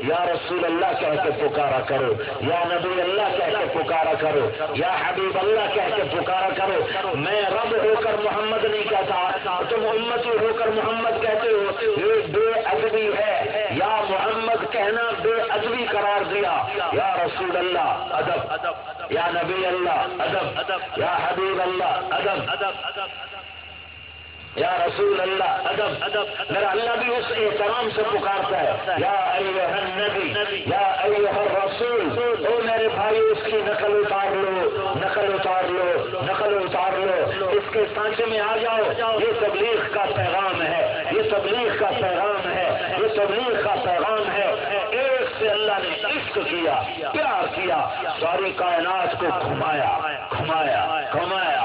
یا رسول اللہ کہہ کے پکارا کرو، یا نبی اللہ کہہ کے پکارا کرو، یا حبیب اللہ کہہ کے پکارا کرو۔ میں رب ہو کر محمد نہیں کہتا، تم امتی ہو کر محمد کہتے ہو، یہ بے ادبی ہے۔ یا محمد کہنا بے ادبی قرار دیا، یا رسول اللہ ادب، یا نبی اللہ ادب، یا حبیب اللہ ادب۔ یا رسول اللہ ادب ادب، میرا اللہ بھی اس احترام سے پکارتا ہے، یا ایھا النبی یا ایھا الرسول، او میرے بھائی اس کی نقل اتار لو، نقل اتار لو، نقل اتار لو، اس کے سانچے میں آ جاؤ، یہ تبلیغ کا پیغام ہے، یہ تبلیغ کا پیغام ہے، یہ تبلیغ کا پیغام ہے۔ ایک سے اللہ نے عشق کیا، پیار کیا، ساری کائنات کو گھمایا گھمایا گھمایا،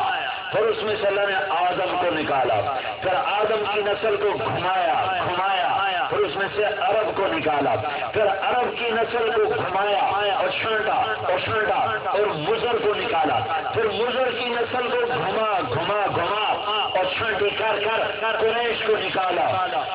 پھر اس میں سے اللہ نے آدم کو نکالا، پھر آدم کی نسل کو گھمایا گھمایا، پھر اس میں سے عرب کو نکالا، پھر عرب کی نسل کو گھمایا اور چھانٹا اور چھانٹا اور مضر کو نکالا، پھر مضر کی نسل کو گھما گھما گھما اور چھانٹی کر کر قریش کو نکالا،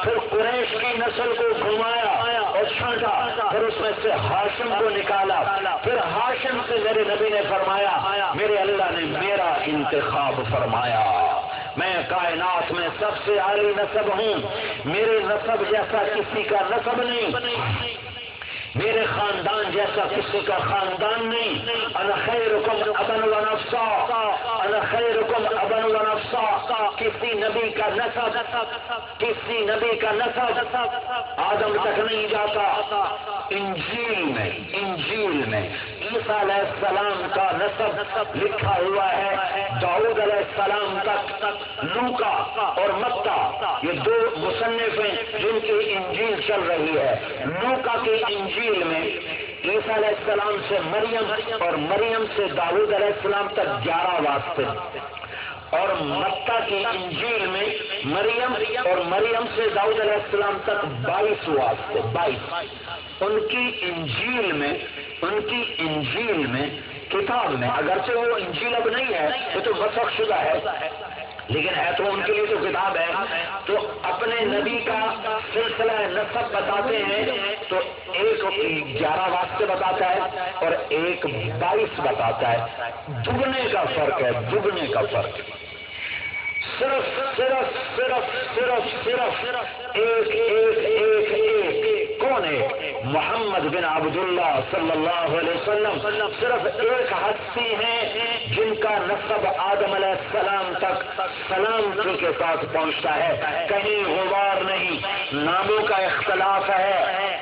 پھر قریش کی نسل کو گھمایا اور چھانٹا، پھر اس میں سے ہاشم کو نکالا، پھر ہاشم سے میرے نبی نے فرمایا، میرے اللہ نے میرا انتخاب فرمایا، میں کائنات میں سب سے اعلی نسب ہوں، میرے نسب جیسا کسی کا نسب نہیں، میرے خاندان جیسا کسی کا خاندان نہیں، انا خیرکم ابا و نفسا، انا خیرکم ابا و نفسا، کسی نبی کا نسب کسی نبی کا نسب آدم تک نہیں جاتا۔ انجیل میں عیسیٰ علیہ السلام کا نسب لکھا ہوا ہے، داؤد علیہ السلام تک۔ لوکا اور متی یہ دو مصنف ہیں جن کی انجیل چل رہی ہے۔ لوکا کی انجیل میں عیسیٰ علیہ السلام سے مریم اور مریم سے داؤد علیہ السلام تک 11 واسطے، اور متی کی انجیل میں مریم اور مریم سے داؤد علیہ السلام تک 22 واسطے، 22۔ ان کی انجیل میں کتاب میں، اگرچہ وہ انجیل اب نہیں ہے، وہ تو مسخ شدہ ہے، لیکن ہے تو ان کے لیے تو کتاب ہے، تو اپنے نبی کا سلسلہ نسب بتاتے ہیں، تو ایک 11 واسطے بتاتا ہے اور ایک 22 بتاتا ہے، دگنے کا فرق ہے، دگنے کا فرق۔ صرف صرف صرف صرف صرف ایک کون ہے؟ محمد بن عبداللہ صلی اللہ علیہ وسلم صرف ایک ہستی ہیں جن کا نسب آدم علیہ السلام تک سلامتی کے ساتھ پہنچتا ہے، کہیں غبار نہیں۔ ناموں کا اختلاف ہے،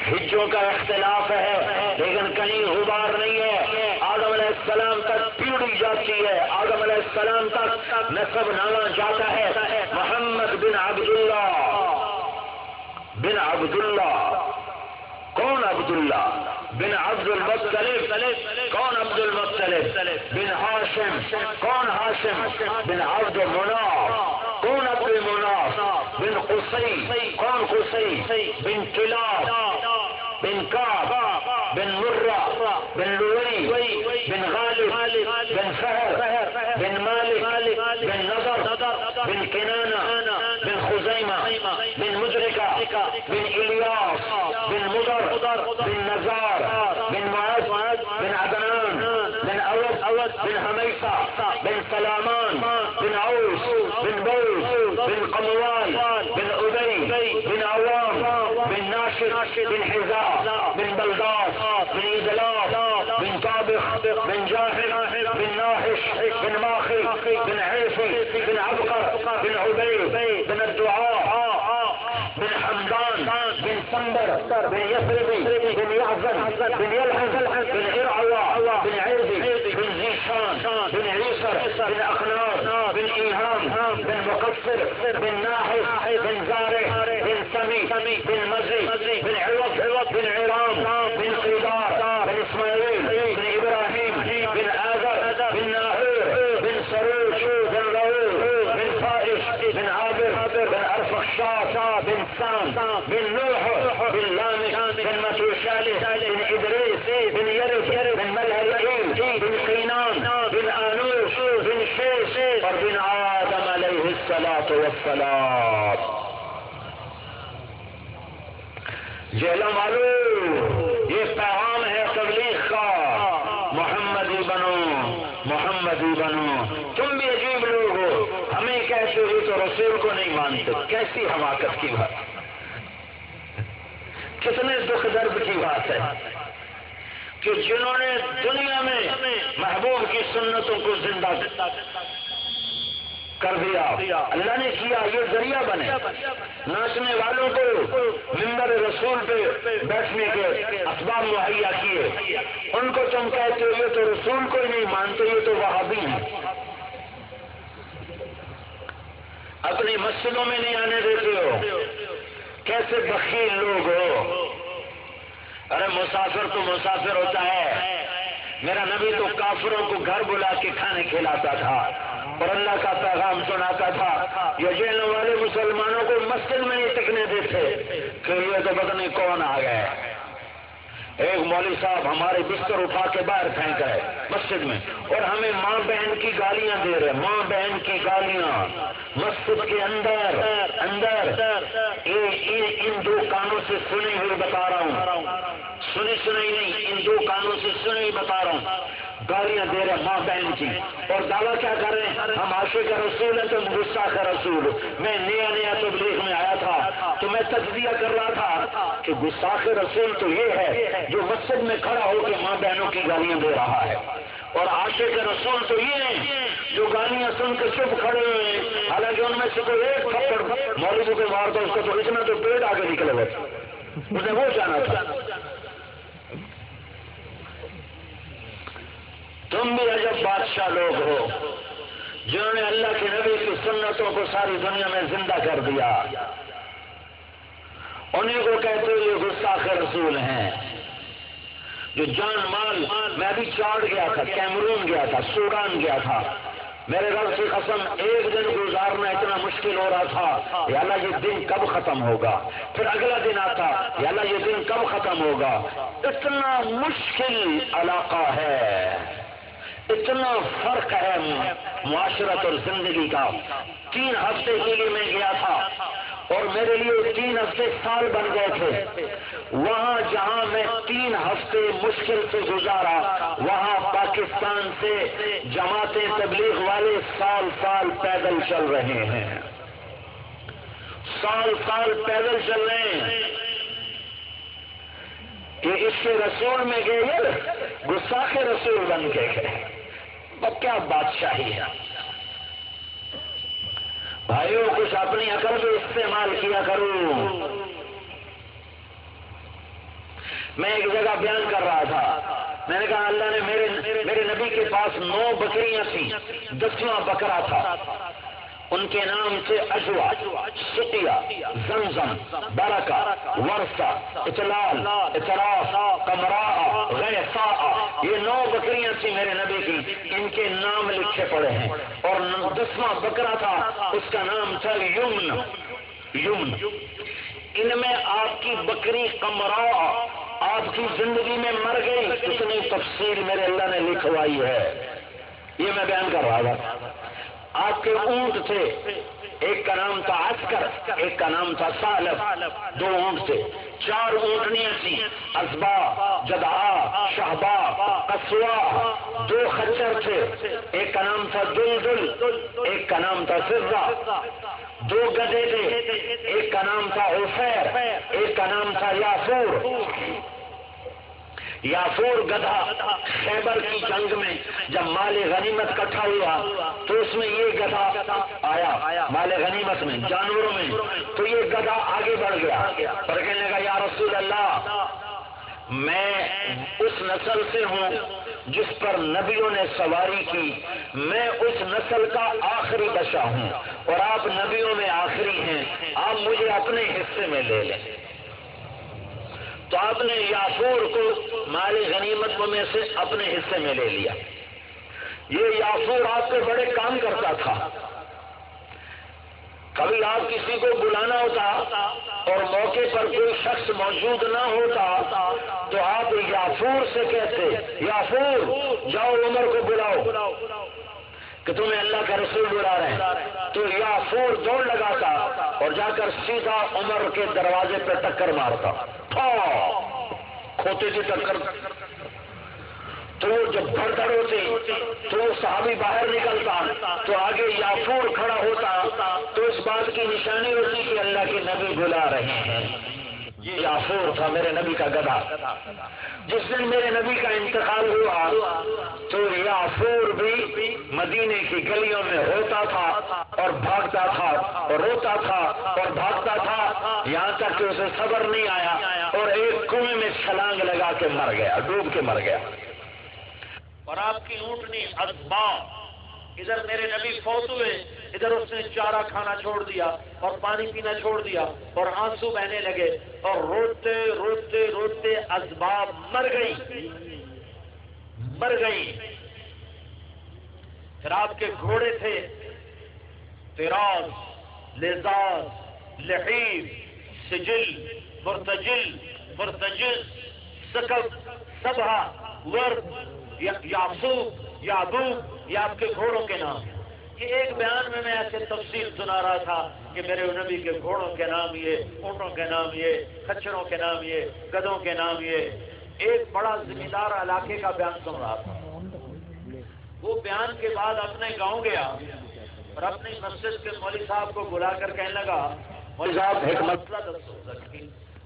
حجوں کا اختلاف ہے، لیکن کہیں غبار نہیں ہے۔ آدم علیہ السلام تک پیڑھی جاتی ہے، آدم علیہ السلام تک نسب نامہ جاتا ہے۔ محمد بن عبداللہ، کون عبداللہ؟ بن عبد المطلب، کون عبد المطلب؟ بن ہاشم، کون ہاشم؟ بن عبد مناف، کون عبد مناف؟ بن قصی، کون قصی؟ بن کلاب، بن کعب، بن مرہ، بن لوئی، بن غالب، بن فہر، بن مالک، بن نضر، بن کنانہ، بن خزیمہ، بن مدرکہ، بن الیاس، بن مضر، بن نزار، بن معد، بن عدنان، بن اوس، بن حمیصہ، بن سلامان، بن عوس، بن بوز، بن قموال، بن ابی، بن عوام، بن ناشد، بن حذاء، بن بلداس، بن ادلاس، بن طابخ، بن جاهل، بن ناحش، بن ماخي، بن عيفي، بن عبقر، بن عبيد، بن الدعاء، بن حمدان، بن سندر، بن يثربي، بن يحزن، بن يلحن، بن عرعوى، بن عيدي، بن زيشان، بن عيسر، بن أخنار، بن إيهام، بن مقصر، بن ناحس، بن زارع، بن سمي، بن مزي، بن عوض، بن عرام، بن قيدار، بن إسماعيل، بن إبراهيم، بن آذر، بن ناهور، بن سروج، بن رؤوف، بن فائش، بن عابر، بن أرفخشاد، بن سام، بن نوح، بن لامك، بن متوشالح، بن إدريس، بن يرث، بن ملهلئيل، بن قينان، بن آنوش، بن شيش، اور بن آدم علیہ الصلاۃ والسلام۔ جہلا معلوم یہ پیغام ہے تبلیغ کا، محمدی بنو، محمدی بنو۔ تم بھی عجیب لوگ ہو، ہمیں کہتے ہو تو رسول کو نہیں مانتے، کیسی حماقت کی بات، کتنے دکھ درد کی بات ہے کہ جنہوں نے دنیا میں محبوب کی سنتوں کو زندہ کر دیا، اللہ نے کیا یہ ذریعہ بنے، ناچنے والوں کو منبر رسول پہ بیٹھنے کے اسباب مہیا کیے، ان کو تم کہتے ہو یہ تو رسول کو ہی نہیں مانتے، یہ تو وہابی ہیں، اپنی مسجدوں میں نہیں آنے دیتے ہو، کیسے بخیل لوگ ہو۔ ارے مسافر تو مسافر ہوتا ہے، میرا نبی تو کافروں کو گھر بلا کے کھانے کھلاتا تھا اور اللہ کا پیغام سناتا تھا، یہ جیل والے مسلمانوں کو مسجد میں نہیں ٹکنے دیتے کہ یہ تو پتہ نہیں کون آ گئے۔ ایک مولوی صاحب ہمارے بستر اٹھا کے باہر پھینک رہے مسجد میں، اور ہمیں ماں بہن کی گالیاں دے رہے، ماں بہن کی گالیاں مسجد کے اندر ان دو کانوں سے سنی ہوئی بتا رہا ہوں، سنی نہیں، ان دو کانوں سے سنی بتا رہا ہوں، گالیاں دے رہے ماں بہن کی، اور دعویٰ کیا کر رہے ہیں ہم عاشق رسول ہیں، تم گستاخ رسول۔ میں نیا تبلیغ میں آیا تھا تو میں تجزیہ کر رہا تھا کہ گستاخ رسول تو یہ ہے جو مسجد میں کھڑا ہو کے ماں بہنوں کی گالیاں دے رہا ہے، اور عاشق رسول تو یہ ہیں جو گالیاں سن کے چپ کھڑے ہوئے ہیں، حالانکہ ان میں سے کوئی ایک تھپڑ مولوی کو مارتا اس کا تو اتنا تو پیٹ آگے نکلے ہوئے، اسے وہ جانا تھا۔ تم بھی عجب بادشاہ لوگ ہو جنہوں نے اللہ کے نبی کی سنتوں کو ساری دنیا میں زندہ کر دیا، انہیں کو کہتے ہوئے گستاخ رسول ہیں جو جان مال، میں بھی چاڑ گیا تھا، کیمرون گیا تھا، سوڈان گیا تھا، میرے رب کی قسم ایک دن گزارنا اتنا مشکل ہو رہا تھا، یا اللہ یہ دن کب ختم ہوگا، پھر اگلا دن آتا، یا اللہ یہ دن کب ختم ہوگا، اتنا مشکل علاقہ ہے، اتنا فرق ہے معاشرت اور زندگی کا۔ 3 ہفتے کے لیے میں گیا تھا اور میرے لیے 3 ہفتے سال بن گئے تھے، وہاں جہاں میں 3 ہفتے مشکل سے گزارا وہاں پاکستان سے جماعت تبلیغ والے سال پیدل چل رہے ہیں، سال پیدل چل رہے ہیں کہ اس کے رسول میں گئے گستاخ رسول بن کے گئے، اب کیا بادشاہی ہے۔ بھائیوں کچھ اپنی عقل بھی استعمال کیا کروں۔ میں ایک جگہ بیان کر رہا تھا، میں نے کہا اللہ نے میرے نبی کے پاس 9 بکریاں تھیں، 10واں بکرا تھا، ان کے نام تھے اجوا، سقیا، زمزم، برکہ، ورثہ، اطلال، اطراف، قمراء، غیثاء، یہ 9 بکریاں تھیں میرے نبی کی، ان کے نام لکھے پڑے ہیں، اور 10واں بکرا تھا اس کا نام تھا یمن۔ ان میں آپ کی بکری قمراء آپ کی زندگی میں مر گئی، اتنی تفصیل میرے اللہ نے لکھوائی ہے، یہ میں بیان کر رہا تھا۔ آپ کے اونٹ تھے، ایک کا نام تھا عسکر، ایک کا نام تھا سالب، 2 اونٹ تھے، 4 اونٹنیاں تھیں، ازبا، جدعا، شہبا، قصوا، 2 خچر تھے، ایک کا نام تھا دلدل، ایک کا نام تھا سرا، 2 گدھے تھے، ایک کا نام تھا عفیر، ایک کا نام تھا یافور گدھا خیبر کی جنگ میں جب مال غنیمت اکٹھا ہوا تو اس میں یہ گدھا آیا مال غنیمت میں، جانوروں میں، تو یہ گدھا آگے بڑھ گیا اور کہنے لگا یا رسول اللہ میں اس نسل سے ہوں جس پر نبیوں نے سواری کی، میں اس نسل کا آخری بچہ ہوں اور آپ نبیوں میں آخری ہیں، آپ مجھے اپنے حصے میں لے لیں۔ تو آپ نے یافور کو مال غنیمت میں سے اپنے حصے میں لے لیا۔ یہ یافور آپ کے بڑے کام کرتا تھا، کبھی آپ کسی کو بلانا ہوتا اور موقع پر کوئی شخص موجود نہ ہوتا تو آپ یافور سے کہتے یافور جاؤ عمر کو بلاؤ کہ تمہیں اللہ کا رسول بلا رہے ہیں، تو یافور دوڑ لگاتا اور جا کر سیدھا عمر کے دروازے پہ ٹکر مارتا، کھوتے کی ٹکر، تو جب بھڑ ہوتی تو وہ صحابی باہر نکلتا تو آگے یافور کھڑا ہوتا تو اس بات کی نشانی ہوتی کہ اللہ کے نبی بلا رہے ہیں۔ یہ یافور تھا میرے نبی کا گدھا. جس دن میرے نبی کا انتقال ہوا تو یافور بھی مدینے کی گلیوں میں روتا تھا اور بھاگتا تھا اور روتا تھا اور بھاگتا تھا، یہاں تک کہ اسے صبر نہیں آیا اور ایک کنویں میں چھلانگ لگا کے مر گیا، ڈوب کے مر گیا. اور آپ کی اونٹنی ازبا، ادھر میرے نبی فوت ہوئے، ادھر اس نے چارہ کھانا چھوڑ دیا اور پانی پینا چھوڑ دیا اور آنسو بہنے لگے اور روتے روتے روتے ازباب مر گئی. پھر آپ کے گھوڑے تھے تیراز، لذاذ، لحیب، سجل، مرتجل، سکب، سبھا، ورد، یعصوب، یعبوب، یہ آپ کے گھوڑوں کے نام. یہ ایک بیان میں ایسے تفصیل سنا رہا تھا کہ میرے نبی کے گھوڑوں کے نام یہ، اونٹوں کے نام یہ، کچھروں کے نام یہ، گدھوں کے نام یہ. ایک بڑا ذمہ دار علاقے کا بیان سن رہا تھا. وہ بیان کے بعد اپنے گاؤں گیا اور اپنی مسجد کے مولوی صاحب کو بلا کر کہنے لگا، مولوی صاحب ایک مسئلہ دسو،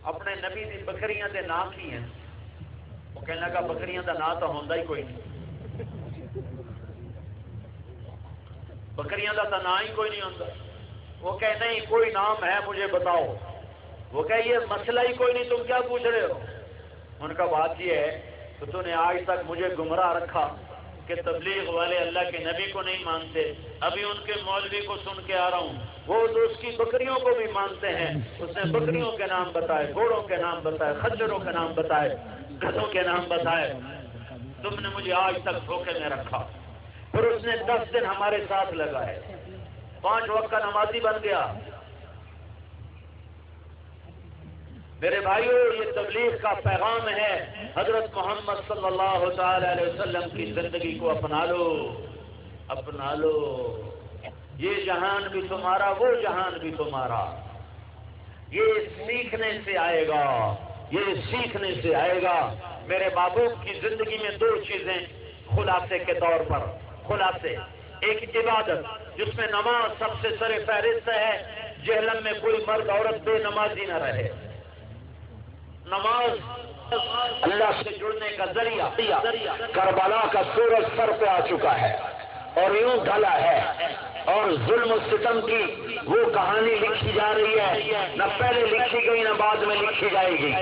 اپنے نبی دی بکریاں دے نام کی ہیں؟ وہ کہنے لگا بکریاں دا نام تو ہوندا ہی کوئی نہیں، بکریاں دا تو نام ہی کوئی نہیں ہوتا. وہ کہ نہیں کوئی نام ہے مجھے بتاؤ. وہ کہ یہ مسئلہ ہی کوئی نہیں، تم کیا پوچھ رہے ہو؟ ان کا بات یہ ہے کہ تو نے آج تک مجھے گمراہ رکھا کہ تبلیغ والے اللہ کے نبی کو نہیں مانتے، ابھی ان کے مولوی کو سن کے آ رہا ہوں، وہ تو اس کی بکریوں کو بھی مانتے ہیں. اس نے بکریوں کے نام بتائے، گھوڑوں کے نام بتائے، خچروں کے نام بتائے، گدھوں کے نام بتائے. تم نے مجھے آج تک دھوکے میں رکھا. پھر اس نے 10 دن ہمارے ساتھ لگا ہے، 5 وقت کا نمازی بن گیا. میرے بھائیو، یہ تبلیغ کا پیغام ہے، حضرت محمد صلی اللہ تعالی علیہ وسلم کی زندگی کو اپنا لو. یہ جہان بھی تمہارا، وہ جہان بھی تمہارا. یہ سیکھنے سے آئے گا. میرے بابو کی زندگی میں 2 چیزیں خلاصے کے طور پر، ایک عبادت جس میں نماز سب سے سر فہرست ہے. جہنم میں کوئی مرد عورت بے نمازی نہ رہے. نماز اللہ سے جڑنے کا ذریعہ. کربلا کا سورج سر پہ آ چکا ہے اور یوں ڈھلا ہے اور ظلم و ستم کی وہ کہانی لکھی جا رہی ہے، نہ پہلے لکھی گئی نہ بعد میں لکھی جائے گی.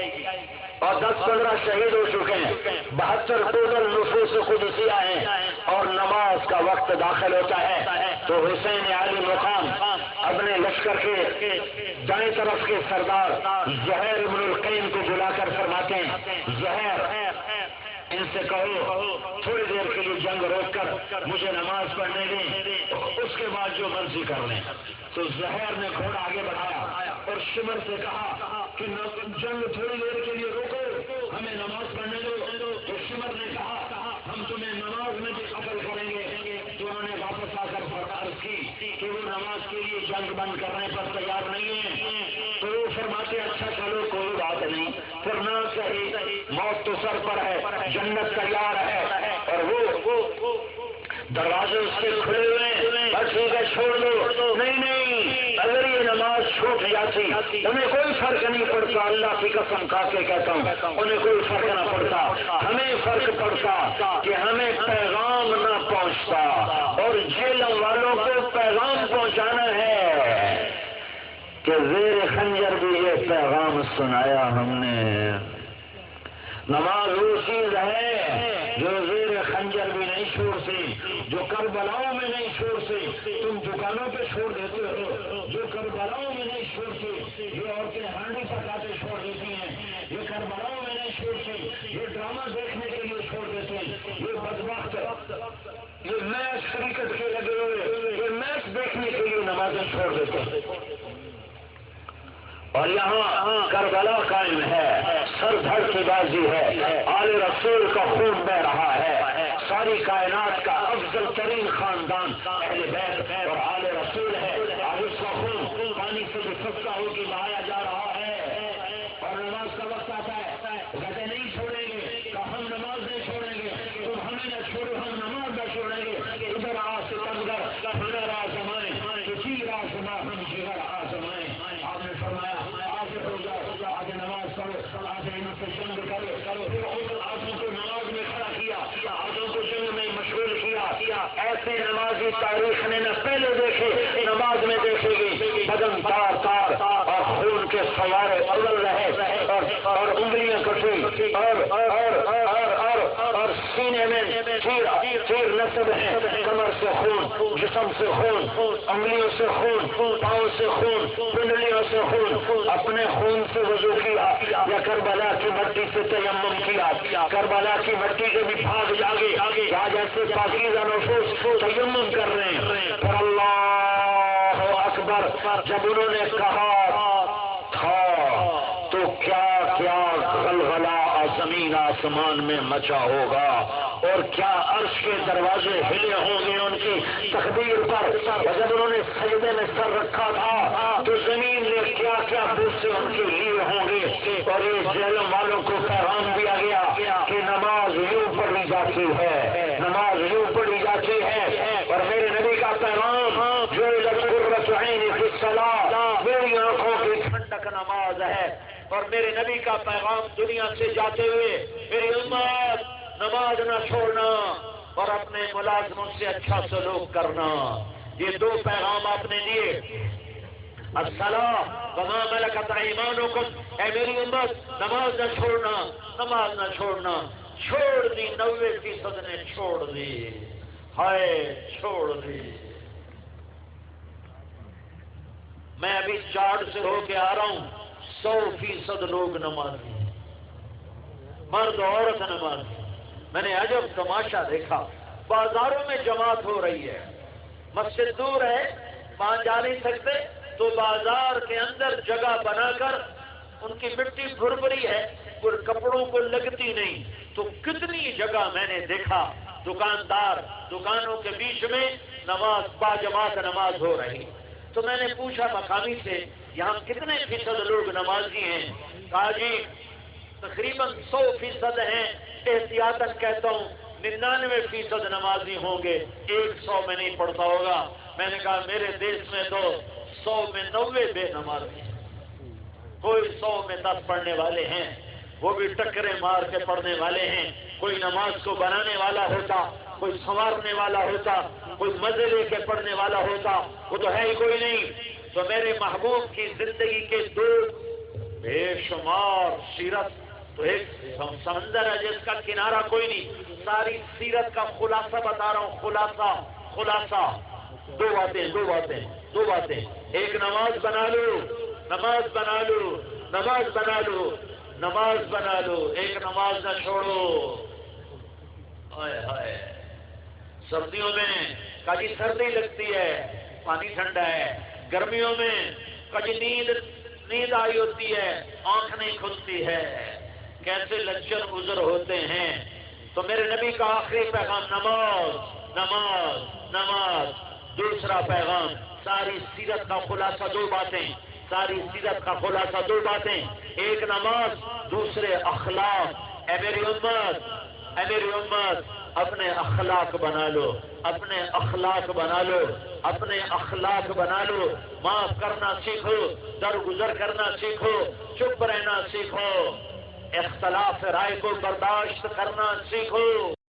اور 10-15 شہید ہو چکے ہیں، 72 ٹوٹل نفوس قدسیہ ہیں اور نماز کا وقت داخل ہوتا ہے تو حسین علی مقام اپنے لشکر کے دائیں طرف کے سردار زہیر ابن القیم کو بلا کر فرماتے ہیں، زہیر ان سے کہو تھوڑی دیر کے لیے جنگ روک کر مجھے نماز پڑھنے دیں، اس کے بعد جو مرضی کر لیں. تو زہیر نے گھوڑا آگے بڑھایا اور شمر سے کہا کہ جنگ تھوڑی دیر کے لیے روکو، ہمیں نماز پڑھنے دو. تو شمر نے کہا ہم تمہیں نماز میں بھی قتل کریں گے. تو انہوں نے واپس آ کر عرض کی کہ وہ نماز کے لیے جنگ بند کرنے پر تیار نہیں ہے. تو وہ فرماتے اچھا چلو کوئی بات نہیں، پھر نہ صحیح، موت تو سر پر ہے، جنت تیار ہے اور وہ دروازے اس کے کھلے ہوئے ہیں، بس ٹھیک ہے چھوڑ دو. نہیں، اگر یہ نماز چھوٹ جاتی انہیں کوئی فرق نہیں پڑتا، اللہ کی قسم کھا کے کہتا ہوں انہیں کوئی فرق نہ پڑتا. ہمیں فرق پڑتا کہ ہمیں پیغام نہ پہنچتا اور جیلوں والوں کو پیغام پہنچانا ہے کہ زیر خنجر بھی یہ پیغام سنایا ہم نے. نماز وہ چیز ہے جو زیر خنجر بھی نہیں چھوڑتی، جو کربلاؤں میں نہیں چھوڑتی. تم دکانوں پہ چھوڑ دیتے ہو، جو کربلاؤں میں نہیں چھوڑتی. یہ عورتیں ہانڈی پکاتے چھوڑ دیتی ہیں، یہ کربلاؤں میں نہیں چھوڑتی. یہ ڈرامہ دیکھنے کے لیے چھوڑ دیتے ہیں. یہ بدبخت یہ میچ کرکٹ کے لگے ہوئے، یہ میچ دیکھنے کے لیے نمازیں چھوڑ دیتے ہیں. اور یہاں کربلا قائم ہے، سر دھڑ کی بازی ہے، آل رسول کا خون بہ رہا ہے. ساری کائنات کا افضل ترین خاندان اہل بیت اور آل رسول ہے. آج اس کا خون پانی سے بھی سستا ہو کے بہایا جا رہا ہے اور نماز کا وقت آتا ہے، کہتے نہیں چھوڑیں گے کہ ہم نماز نہیں چھوڑیں گے، تم ہمیں نہ چھوڑو ہم نماز نہ چھوڑیں گے. ادھر آج سے تنگر ہنر آزمائیں، جگر آزما ہم جگر آزمائیں. آپ نے فرمایا آگے ہو جاؤ، آگے نماز آنسو کو نماز میں کھڑا کیا، آنسو کو جنگ میں مشغول کیا. ایسے نمازی تاریخ نے نہ پہلے دیکھے نماز میں دیکھے گی، بدن تار تار اور خون کے فوارے اول رہے اور انگلیاں کٹی اور سینے میں چیر نصب ہے، کمر سے خون، جسم سے خون، انگلیوں سے خون، پاؤں سے خون، پنڈلیوں سے خون. اپنے خون سے وضو کیا یا کربلا کی مٹی سے تیمم کیا؟ کربلا کی مٹی کے بھی بھاگ جاگے آج ایسے پاکیزہ نفوس تیمم کر رہے ہیں. پھر اللہ اکبر جب انہوں نے کہا تھا تو کیا کیا غلغلہ زمین آسمان میں مچا ہوگا، اور کیا عرش کے دروازے ہلے ہوں گے ان کی تقدیر پر. جب انہوں نے سجدے میں سر رکھا تھا تو زمین نے کیا کیا بوسے ان کے لیے ہوں گے. اور یہ جہلم والوں کو پیغام دیا گیا کہ نماز یوں پڑھی جاتی ہے، نماز یوں پڑھی جاتی ہے. اور میرے نبی کا پیغام جو قرۃ عین فی الصلاۃ، میری آنکھوں کی ٹھنڈک نماز ہے. اور میرے نبی کا پیغام دنیا سے جاتے ہوئے میری امت نماز نہ چھوڑنا اور اپنے ملازموں سے اچھا سلوک کرنا. یہ دو پیغام آپ نے دیے. الصلاۃ وما ملکت ایمانکم، اے میری امت نماز نہ چھوڑنا، نماز نہ چھوڑنا. چھوڑ دی 90% نے چھوڑ دی، ہائے چھوڑ دی. میں ابھی چارٹ سے ہو کے آ رہا ہوں، 100% لوگ نمازی، مرد عورت نمازی. میں نے عجب تماشا دیکھا، بازاروں میں جماعت ہو رہی ہے، مسجد دور ہے وہاں جا نہیں سکتے تو بازار کے اندر جگہ بنا کر ان کی مٹی بھربھری ہے، اور کپڑوں کو لگتی نہیں. تو کتنی جگہ میں نے دیکھا دکاندار دکانوں کے بیچ میں نماز با جماعت نماز ہو رہی. تو میں نے پوچھا مقامی سے یہاں کتنے فیصد لوگ نمازی ہیں؟ کہا جی تقریباً 100% ہیں، احتیاطاً کہتا ہوں 99% نمازی ہوں گے، 100 میں نہیں پڑھتا ہوگا. میں نے کہا میرے دیش میں تو 100 میں 90 بے نمازی ہیں. کوئی 100 میں 10 پڑھنے والے ہیں، وہ بھی ٹکرے مار کے پڑھنے والے ہیں. کوئی نماز کو بنانے والا ہوتا، کوئی سنوارنے والا ہوتا، کوئی مزے لے کے پڑھنے والا ہوتا، وہ تو ہے ہی کوئی نہیں. تو میرے محبوب کی زندگی کے دو بے شمار سیرت، تو ایک سمندر ہے جس کا کنارہ کوئی نہیں، ساری سیرت کا خلاصہ بتا رہا ہوں. خلاصہ دو باتیں. ایک نماز بنا لو، نماز بنا لو، ایک نماز نہ چھوڑو. ہائے سردیوں میں کاجی سردی لگتی ہے، پانی ٹھنڈا ہے. گرمیوں میں کاجی نیند آئی ہوتی ہے، آنکھ نہیں کھلتی ہے. کیسے لچر گزر ہوتے ہیں. تو میرے نبی کا آخری پیغام نماز. دوسرا پیغام ساری سیرت کا خلاصہ دو باتیں. ایک نماز، دوسرے اخلاق. اے میری امت اپنے اخلاق بنا لو. معاف کرنا سیکھو، درگزر کرنا سیکھو، چپ رہنا سیکھو، اختلاف رائے کو برداشت کرنا سیکھو.